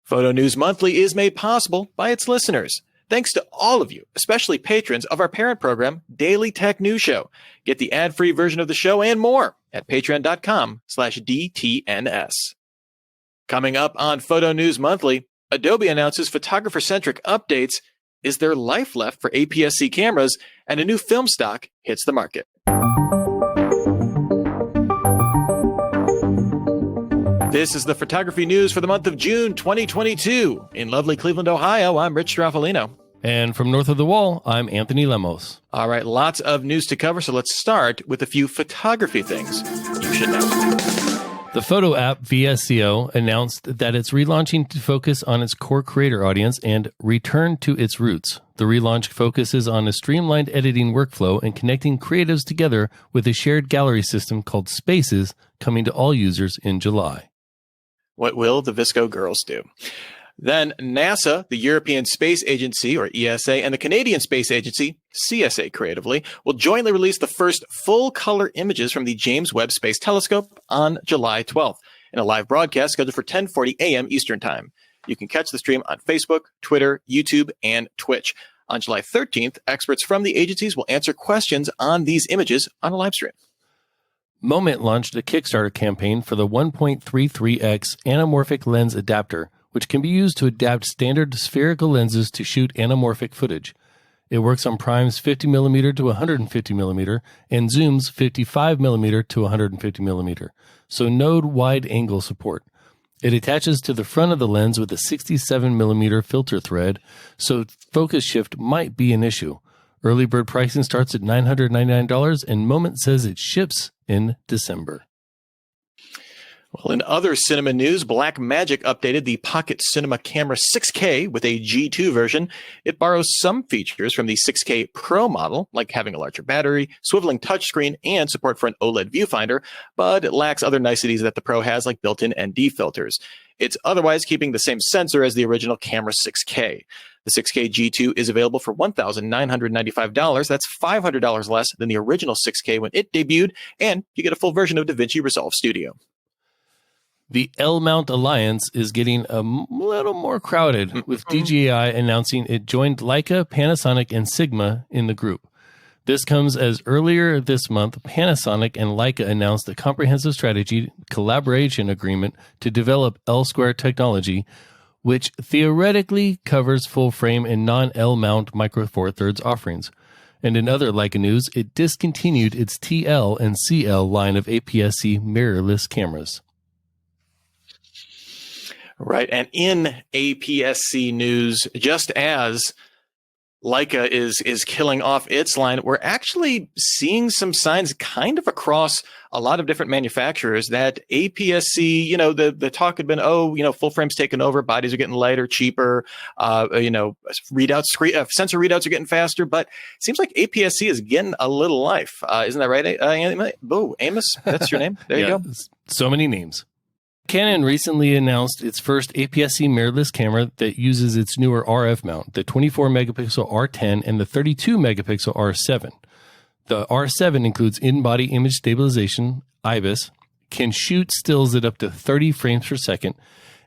Photo News Monthly is made possible by its listeners. Thanks to all of you, especially patrons of our parent program, Daily Tech News Show. Get the ad-free version of the show and more at patreon.com/DTNS. Coming up on Photo News Monthly, Adobe announces photographer-centric updates. Is there life left for APS-C cameras? And a new film stock hits the market. This is the photography news for the month of June 2022. In lovely Cleveland, Ohio, I'm Rich Stroffolino. And from north of the wall, I'm Anthony Lemos. All right, lots of news to cover, so let's start with a few photography things you should know. The photo app VSCO announced that it's relaunching to focus on its core creator audience and return to its roots. The relaunch focuses on a streamlined editing workflow and connecting creatives together with a shared gallery system called Spaces, coming to all users in July. What will the VSCO girls do? Then NASA, the European Space Agency, or ESA, and the Canadian Space Agency, CSA creatively, will jointly release the first full-color images from the James Webb Space Telescope on July 12th in a live broadcast scheduled for 10:40 a.m. Eastern Time. You can catch the stream on Facebook, Twitter, YouTube, and Twitch. On July 13th, experts from the agencies will answer questions on these images on a live stream. Moment launched a Kickstarter campaign for the 1.33x anamorphic lens adapter, which can be used to adapt standard spherical lenses to shoot anamorphic footage. It works on primes 50mm to 150mm and zooms 55mm to 150mm, so no wide angle support. It attaches to the front of the lens with a 67mm filter thread, so focus shift might be an issue. Early bird pricing starts at $999, and Moment says it ships in December. Well, in other cinema news, Blackmagic updated the Pocket Cinema Camera 6K with a G2 version. It borrows some features from the 6K Pro model, like having a larger battery, swiveling touchscreen, and support for an OLED viewfinder, but it lacks other niceties that the Pro has, like built-in ND filters. It's otherwise keeping the same sensor as the original Camera 6K. The 6K G2 is available for $1,995. That's $500 less than the original 6K when it debuted, and you get a full version of DaVinci Resolve Studio. The L-Mount Alliance is getting a little more crowded, with DJI announcing it joined Leica, Panasonic, and Sigma in the group. This comes as earlier this month, Panasonic and Leica announced a comprehensive strategy collaboration agreement to develop L-Square technology, which theoretically covers full-frame and non-L-mount Micro Four Thirds offerings. And in other Leica news, it discontinued its TL and CL line of APS-C mirrorless cameras. Right, and in APS-C news, just as Leica is killing off its line, we're actually seeing some signs kind of across a lot of different manufacturers that APS-C, the talk had been, full frame's taken over, bodies are getting lighter, cheaper, readouts, sensor readouts are getting faster, but it seems like APS-C is getting a little life. Isn't that right, Amos? That's your name? There you go. So many names. Canon recently announced its first APS-C mirrorless camera that uses its newer RF mount, the 24-megapixel R10 and the 32-megapixel R7. The R7 includes in-body image stabilization, IBIS, can shoot stills at up to 30 frames per second,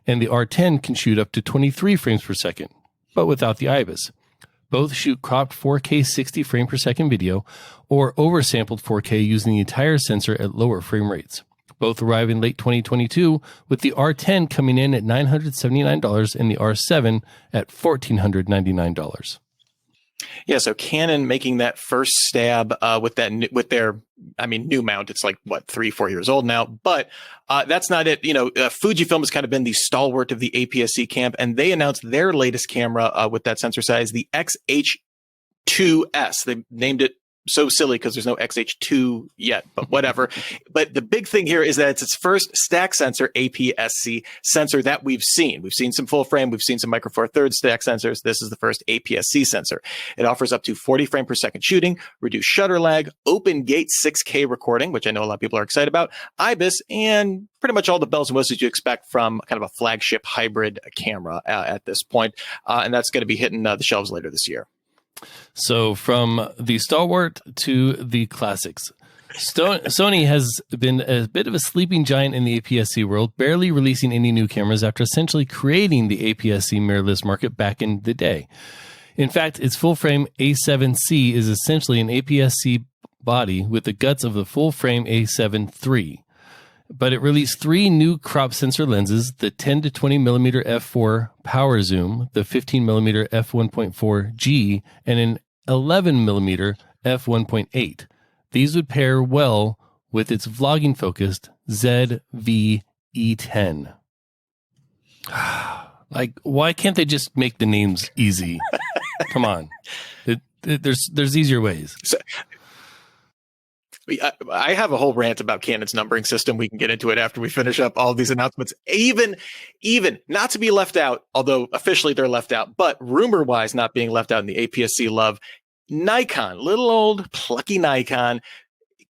and the R10 can shoot up to 23 frames per second, but without the IBIS. Both shoot cropped 4K 60 frame per second video or oversampled 4K using the entire sensor at lower frame rates. Both arrive in late 2022, with the R10 coming in at $979 and the R7 at $1,499. Yeah, so Canon making that first stab with their new mount. It's like 3-4 years old now, but that's not it. Fujifilm has kind of been the stalwart of the APS-C camp, and they announced their latest camera with that sensor size, the XH2S. They named it so silly because there's no XH2 yet, but whatever. But the big thing here is that it's its first stack sensor APS-C sensor that we've seen. We've seen some full frame. We've seen some Micro Four Thirds stack sensors. This is the first APS-C sensor. It offers up to 40 frame per second shooting, reduced shutter lag, open gate 6K recording, which I know a lot of people are excited about, IBIS, and pretty much all the bells and whistles you expect from kind of a flagship hybrid camera at this point. And that's going to be hitting the shelves later this year. So from the stalwart to the classics. Sony has been a bit of a sleeping giant in the APS-C world, barely releasing any new cameras after essentially creating the APS-C mirrorless market back in the day. In fact, its full-frame A7C is essentially an APS-C body with the guts of the full-frame A7 III. But it released 3 new crop sensor lenses, the 10 to 20 millimeter f4 power zoom, the 15 millimeter f1.4G, and an 11 millimeter f1.8. These would pair well with its vlogging-focused ZV-E10. Like, why can't they just make the names easy? Come on. There's easier ways. So, I have a whole rant about Canon's numbering system. We can get into it after we finish up all these announcements. Even not to be left out, although officially they're left out, but rumor-wise not being left out in the APS-C love, Nikon, little old plucky Nikon,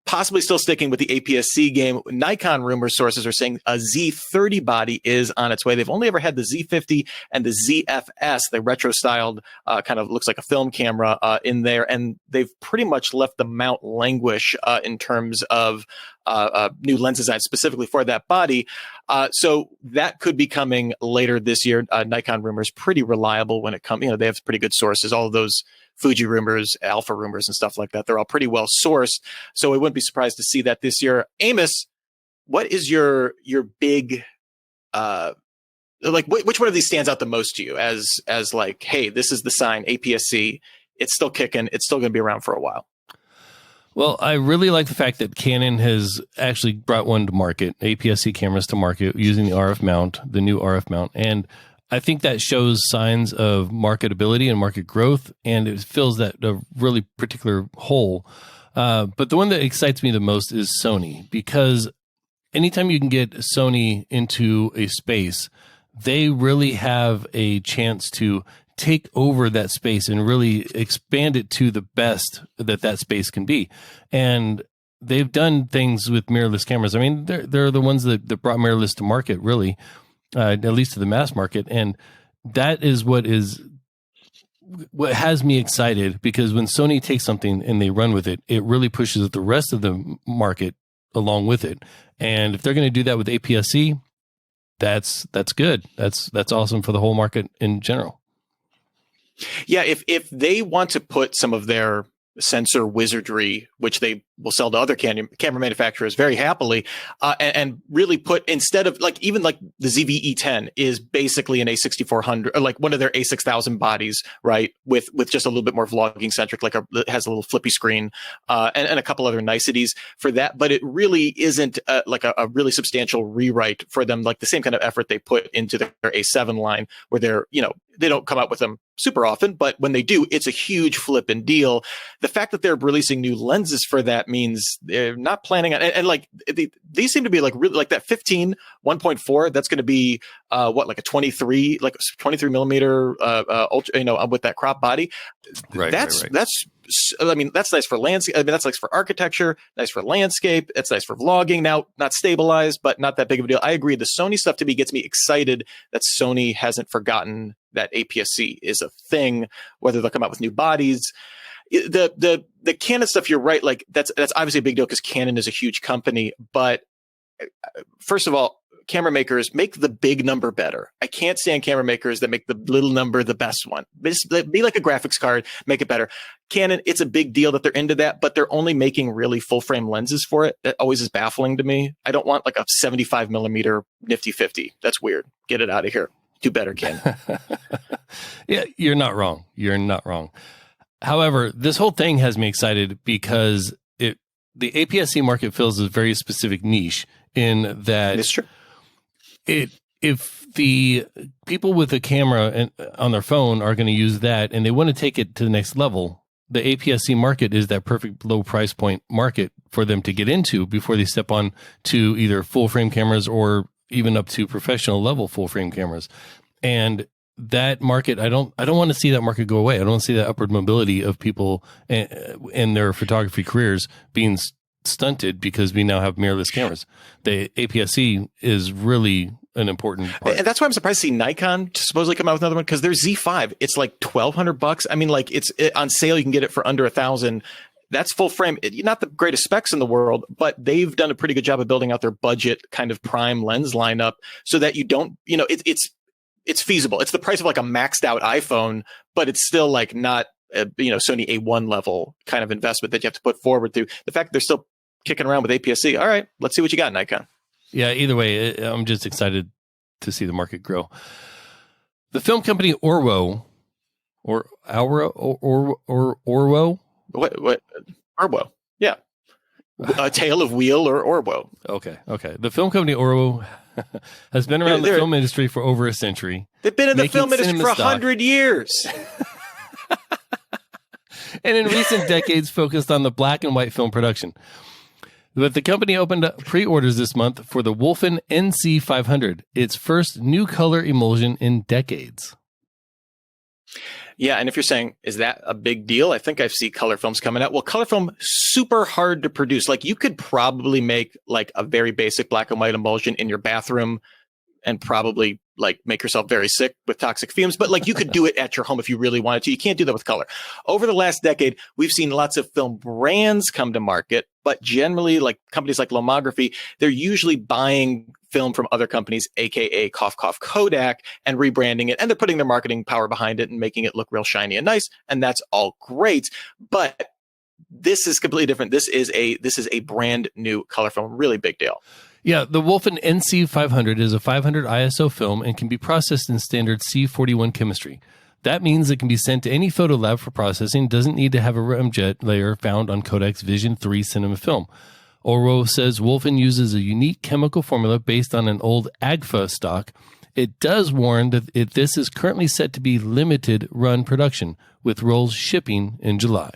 possibly still sticking with the APS-C game. Nikon rumor sources are saying a Z30 body is on its way. They've only ever had the Z50 and the ZFS, the retro-styled, kind of looks like a film camera in there, and they've pretty much left the mount languish in terms of new lens design specifically for that body. So that could be coming later this year. Nikon rumors pretty reliable when it comes, they have pretty good sources. All of those Fuji rumors, Alpha rumors, and stuff like that, they're all pretty well sourced. So I wouldn't be surprised to see that this year. Amos, what is your big, which one of these stands out the most to you as like, hey, this is the sign, APS-C, it's still kicking, it's still going to be around for a while? Well, I really like the fact that Canon has actually brought one to market, APS-C cameras to market using the RF mount, the new RF mount. And I think that shows signs of marketability and market growth, and it fills that a really particular hole. But the one that excites me the most is Sony, because anytime you can get Sony into a space, they really have a chance to take over that space and really expand it to the best that space can be. And they've done things with mirrorless cameras. I mean, they're the ones that brought mirrorless to market, really. At least to the mass market. And that is what has me excited, because when Sony takes something and they run with it, it really pushes the rest of the market along with it. And if they're going to do that with APS-C, that's good. That's awesome for the whole market in general. Yeah, if they want to put some of their sensor wizardry, which they will sell to other camera manufacturers very happily, and really put, instead of even the ZV-E10 is basically an A6400 or like one of their A6000 bodies, right? With just a little bit more vlogging centric, it has a little flippy screen, and a couple other niceties for that. But it really isn't like a really substantial rewrite for them, like the same kind of effort they put into their A7 line, where they don't come out with them super often, but when they do, it's a huge flippin' deal. The fact that they're releasing new lenses for that means they're not planning on, these seem to be really like that 15 1.4. That's going to be like a 23 millimeter ultra, with that crop body. Right. That's nice for landscape. That's nice for architecture, nice for landscape. It's nice for vlogging. Now, not stabilized, but not that big of a deal. I agree. The Sony stuff to me gets me excited that Sony hasn't forgotten that APS-C is a thing, whether they'll come out with new bodies. The Canon stuff, you're right. Like that's obviously a big deal because Canon is a huge company. But first of all, camera makers make the big number better. I can't stand camera makers that make the little number the best one. Be like a graphics card, make it better. Canon, it's a big deal that they're into that, but they're only making really full frame lenses for it. That always is baffling to me. I don't want like a 75 millimeter nifty 50. That's weird. Get it out of here. Do better, Ken. Yeah, you're not wrong. You're not wrong. However, this whole thing has me excited because the APS-C market fills a very specific niche in that it's true. If the people with a camera on their phone are going to use that and they want to take it to the next level, the APS-C market is that perfect low price point market for them to get into before they step on to either full frame cameras or even up to professional level full frame cameras. And that market, I don't want to see that market go away. I don't want to see that upward mobility of people in their photography careers being stunted because we now have mirrorless cameras. The APS-C is really an important part. And that's why I'm surprised to see Nikon supposedly come out with another one, because their Z5, it's like $1,200. I mean, like it's on sale. You can get it for under $1,000. That's full frame. Not the greatest specs in the world, but they've done a pretty good job of building out their budget kind of prime lens lineup so that you don't, it's feasible. It's the price of like a maxed out iPhone, but it's still like not Sony A1 level kind of investment that you have to put forward through. The fact that they're still kicking around with APS-C. All right, let's see what you got, Nikon. Yeah, either way, I'm just excited to see the market grow. The film company Orwo, or Orwo? What? Orwo. Yeah. A Tale of Wheel or Orwo. Okay. The film company Orwo has been around the film industry for over a century. They've been in the film industry for 100 years. And in recent decades focused on the black and white film production. But the company opened up pre-orders this month for the Wolfen NC500, its first new color emulsion in decades. Yeah, and if you're saying, is that a big deal? I think I see color films coming out. Well, color film, super hard to produce. Like you could probably make like a very basic black and white emulsion in your bathroom and probably like make yourself very sick with toxic fumes. But like you could do it at your home if you really wanted to. You can't do that with color. Over the last decade, we've seen lots of film brands come to market, but generally like companies like Lomography, they're usually buying film from other companies, aka cough cough Kodak, and rebranding it, and they're putting their marketing power behind it and making it look real shiny and nice, and that's all great. But this is completely different. This is a brand new color film, really big deal. Yeah, the Wolfen NC500 is a 500 ISO film and can be processed in standard C41 chemistry. That means it can be sent to any photo lab for processing, doesn't need to have a ramjet layer found on Kodak's Vision 3 cinema film. Orwo says Wolfen uses a unique chemical formula based on an old AGFA stock. It does warn that this is currently set to be limited run production, with rolls shipping in July.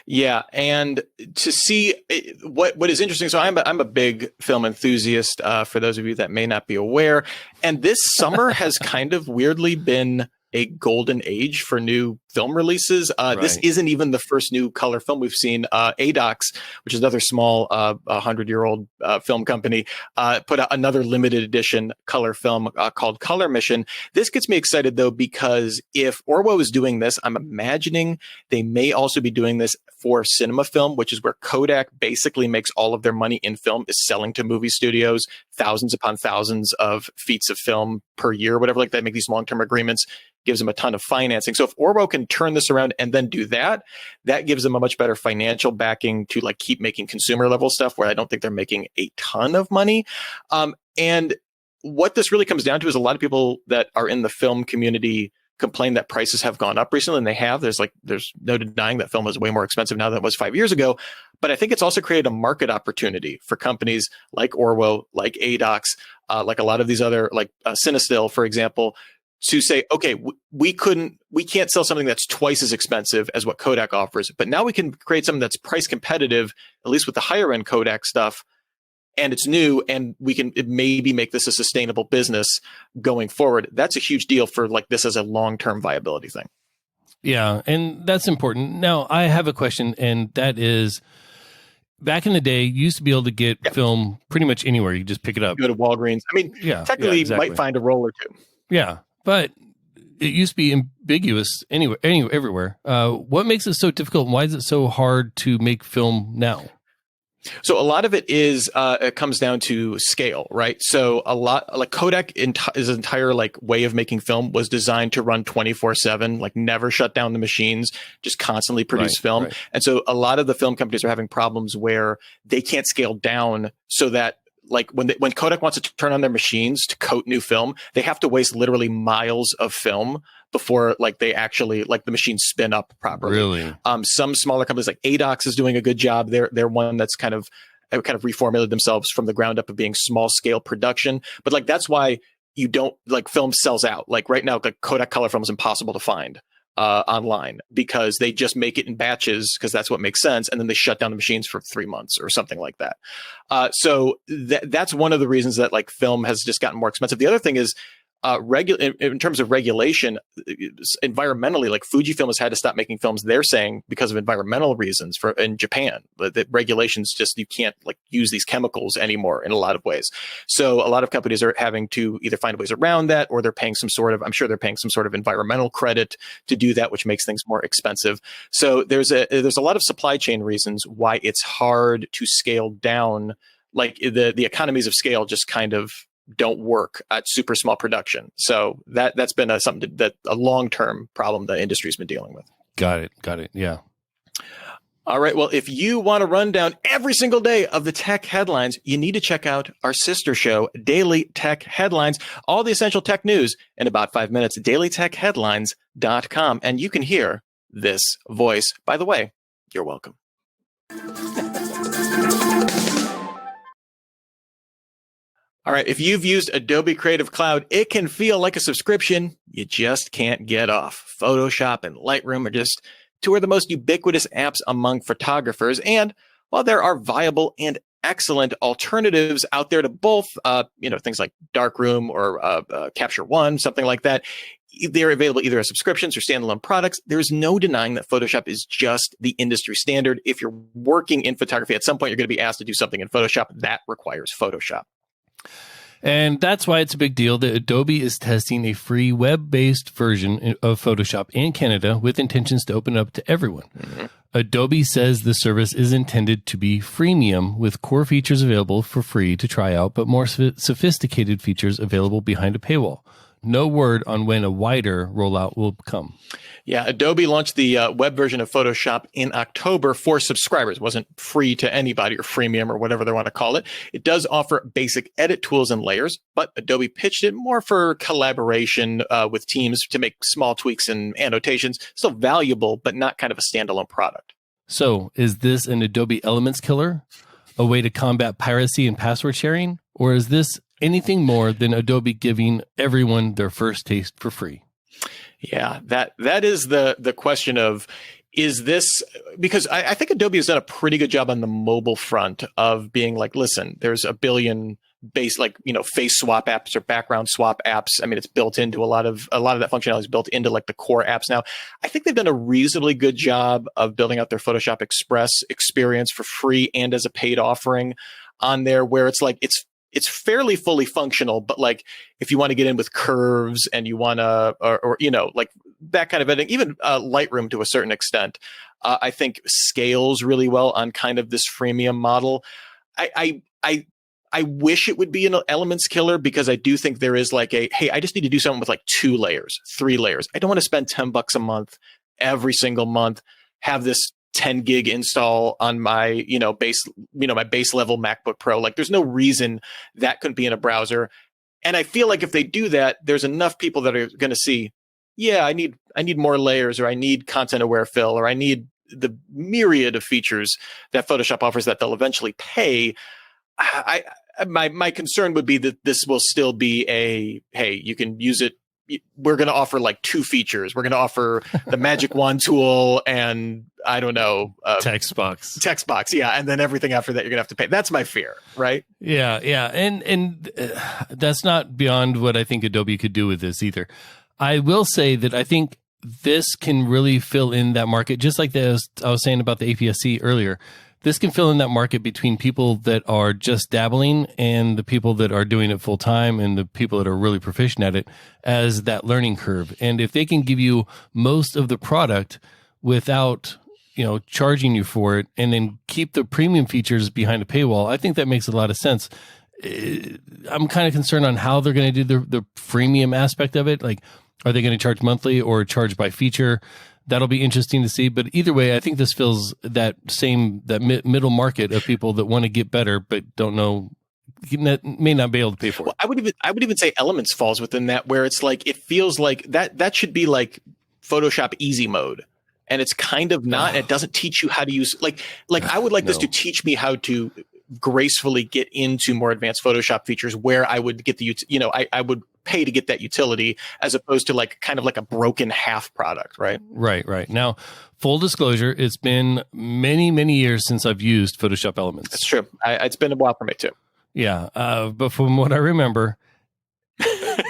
Yeah, and to see what is interesting. So I'm a big film enthusiast. For those of you that may not be aware, and this summer has kind of weirdly been a golden age for new film releases. This isn't even the first new color film we've seen. ADOX, which is another small 100-year-old film company, put out another limited edition color film called Color Mission. This gets me excited, though, because if Orwo is doing this, I'm imagining they may also be doing this for cinema film, which is where Kodak basically makes all of their money in film, is selling to movie studios thousands upon thousands of feet of film per year, whatever like that, make these long-term agreements, gives them a ton of financing. So if Orwo can turn this around and then do that, that gives them a much better financial backing to like keep making consumer level stuff where I don't think they're making a ton of money. And what this really comes down to is a lot of people that are in the film community complain that prices have gone up recently, and they have. There's no denying that film is way more expensive now than it was 5 years ago. But I think it's also created a market opportunity for companies like Orwo, like ADOX, like a lot of these other, like Cinestill, for example, to say, okay, we can't sell something that's twice as expensive as what Kodak offers, but now we can create something that's price competitive, at least with the higher end Kodak stuff, and it's new, and we can maybe make this a sustainable business going forward. That's a huge deal for like this as a long-term viability thing. Yeah, and that's important. Now, I have a question, and that is, back in the day, you used to be able to get film pretty much anywhere. You just pick it up. Go to Walgreens. I mean, technically, exactly. You might find a roll or two. Yeah, but it used to be ambiguous everywhere. What makes it so difficult, and why is it so hard to make film now? So a lot of it is it comes down to scale, right? So a lot like Kodak his entire like way of making film was designed to run 24/7, like never shut down the machines, just constantly produce film. Right. And so a lot of the film companies are having problems where they can't scale down, so that like when Kodak wants to turn on their machines to coat new film, they have to waste literally miles of film before like they actually like the machines spin up properly. Really? Some smaller companies like ADOX is doing a good job. They're one that's kind of reformulated themselves from the ground up of being small scale production. But like that's why you don't like film sells out. Like right now, the Kodak color film is impossible to find online because they just make it in batches because that's what makes sense, and then they shut down the machines for 3 months or something like that. So that's one of the reasons that like film has just gotten more expensive. The other thing is in terms of regulation, environmentally, like Fujifilm has had to stop making films, they're saying, because of environmental reasons in Japan. The regulations just, you can't like use these chemicals anymore in a lot of ways. So a lot of companies are having to either find ways around that, or they're paying some sort of, I'm sure they're paying some sort of environmental credit to do that, which makes things more expensive. So there's a lot of supply chain reasons why it's hard to scale down. Like the economies of scale just kind of don't work at super small production. So that's been a long-term problem the industry's been dealing with. Got it. Yeah. All right. Well, if you want to run down every single day of the tech headlines, you need to check out our sister show, Daily Tech Headlines, all the essential tech news in about 5 minutes, dailytechheadlines.com. And you can hear this voice. By the way, you're welcome. All right, if you've used Adobe Creative Cloud, it can feel like a subscription you just can't get off. Photoshop and Lightroom are just two of the most ubiquitous apps among photographers. And while there are viable and excellent alternatives out there to both, things like Darkroom or Capture One, something like that, they're available either as subscriptions or standalone products. There's no denying that Photoshop is just the industry standard. If you're working in photography, at some point you're going to be asked to do something in Photoshop. That requires Photoshop. And that's why it's a big deal that Adobe is testing a free web-based version of Photoshop in Canada with intentions to open up to everyone. Mm-hmm. Adobe says the service is intended to be freemium, with core features available for free to try out, but more sophisticated features available behind a paywall. No word on when a wider rollout will come. Yeah, Adobe launched the web version of Photoshop in October for subscribers. It wasn't free to anybody, or freemium, or whatever they want to call it. It does offer basic edit tools and layers, but Adobe pitched it more for collaboration with teams to make small tweaks and annotations. Still valuable, but not kind of a standalone product. So is this an Adobe Elements killer? A way to combat piracy and password sharing? Or is this anything more than Adobe giving everyone their first taste for free? Yeah, that is the question of, is this, because I think Adobe has done a pretty good job on the mobile front of being like, listen, there's a billion face swap apps or background swap apps. I mean, it's built into a lot of that functionality is built into like the core apps now. I think they've done a reasonably good job of building out their Photoshop Express experience for free and as a paid offering on there, where it's like, it's fairly fully functional, but like if you want to get in with curves and you want to, or like that kind of editing, even Lightroom to a certain extent, I think scales really well on kind of this freemium model. I wish it would be an Elements killer, because I do think there is like hey, I just need to do something with like 2 layers, 3 layers. I don't want to spend $10 a month every single month, have this 10 gig install on my, my base level MacBook Pro. Like there's no reason that couldn't be in a browser. And I feel like if they do that, there's enough people that are going to see, yeah, I need more layers, or I need content aware fill, or I need the myriad of features that Photoshop offers that they'll eventually pay. My concern would be that this will still be hey, you can use it. We're going to offer like 2 features. We're going to offer the Magic Wand tool and I don't know, text box. Yeah. And then everything after that, you're going to have to pay. That's my fear. Right. Yeah. And that's not beyond what I think Adobe could do with this either. I will say that I think this can really fill in that market, just like I was saying about the APS-C earlier. This can fill in that market between people that are just dabbling and the people that are doing it full time and the people that are really proficient at it as that learning curve. And if they can give you most of the product without, charging you for it, and then keep the premium features behind a paywall, I think that makes a lot of sense. I'm kind of concerned on how they're going to do the freemium aspect of it. Like, are they going to charge monthly or charge by feature? That'll be interesting to see. But either way, I think this fills that middle market of people that want to get better, but don't know, may not be able to pay for it. Well, I would even say Elements falls within that, where it's like, it feels like that should be like Photoshop easy mode. And it's kind of not. It doesn't teach you how to use, like I would like this to teach me how to gracefully get into more advanced Photoshop features, where I would get I would pay to get that utility, as opposed to like kind of like a broken half product, right? Right. Now, full disclosure, it's been many, many years since I've used Photoshop Elements. That's true. It's been a while for me too. Yeah. But from what I remember,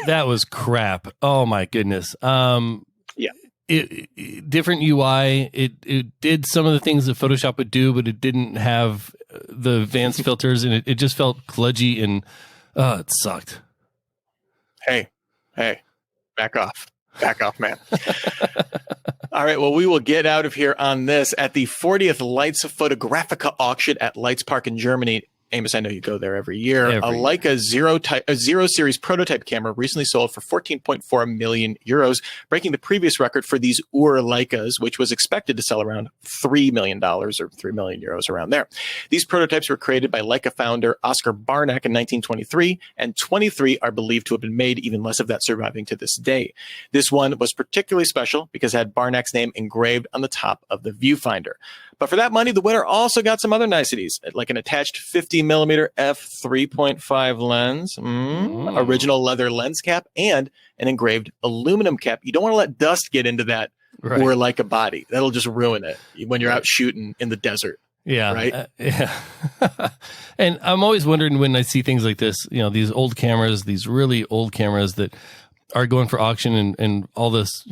that was crap. Oh my goodness. Yeah. Different UI. It did some of the things that Photoshop would do, but it didn't have the advanced filters, and it just felt kludgy, and it sucked. Hey, back off, man. All right, well, we will get out of here on this. At the 40th Lights Photographica auction at Lights Park in Germany, Amos, I know you go there every year. A Leica Zero Series prototype camera recently sold for 14.4 million euros, breaking the previous record for these Ur Leicas, which was expected to sell around $3 million or 3 million euros around there. These prototypes were created by Leica founder Oscar Barnack in 1923, and 23 are believed to have been made, even less of that surviving to this day. This one was particularly special because it had Barnack's name engraved on the top of the viewfinder. But for that money, the winner also got some other niceties, like an attached 50mm f3.5 lens, original leather lens cap, and an engraved aluminum cap. You don't want to let dust get into that or like a body. That'll just ruin it when you're out shooting in the desert. Yeah. Right. Yeah. And I'm always wondering when I see things like this, these old cameras, these really old cameras that are going for auction and all this,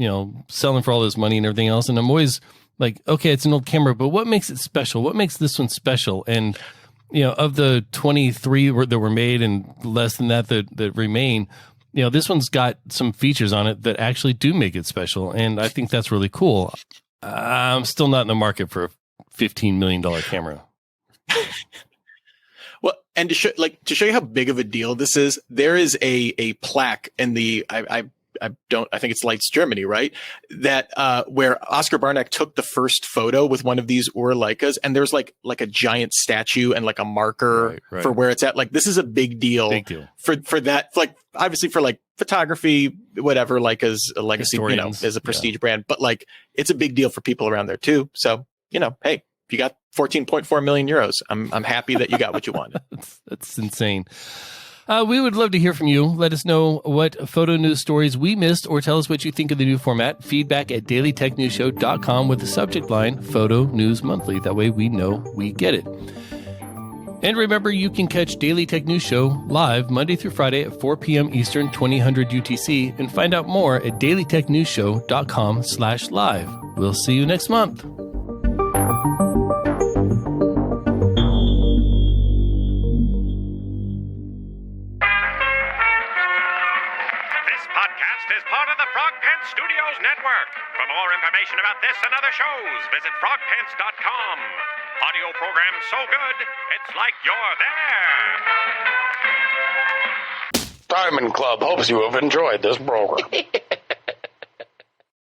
selling for all this money and everything else. And I'm always like, okay, it's an old camera, but what makes it special? What makes this one special? And, of the 23 that were made and less than that remain, this one's got some features on it that actually do make it special. And I think that's really cool. I'm still not in the market for a $15 million camera. Well, and to show you how big of a deal this is, there is a plaque in the, I think it's Lights Germany, right? That where Oscar Barnack took the first photo with one of these Ur Leicas, and there's like a giant statue and like a marker for where it's at. Like, this is a big deal. For that, like, obviously for like photography, whatever, Leica's a legacy, is a prestige brand, but like, it's a big deal for people around there too. So, hey, if you got 14.4 million euros, I'm happy that you got what you wanted. That's insane. We would love to hear from you. Let us know what photo news stories we missed, or tell us what you think of the new format. Feedback at dailytechnewsshow.com with the subject line Photo News Monthly. That way we know we get it. And remember, you can catch Daily Tech News Show live Monday through Friday at 4 p.m. Eastern, 2000 UTC, and find out more at dailytechnewsshow.com/live. We'll see you next month. Is part of the Frog Pants Studios Network. For more information about this and other shows, visit frogpants.com. Audio programs so good, it's like you're there. Diamond Club hopes you have enjoyed this program.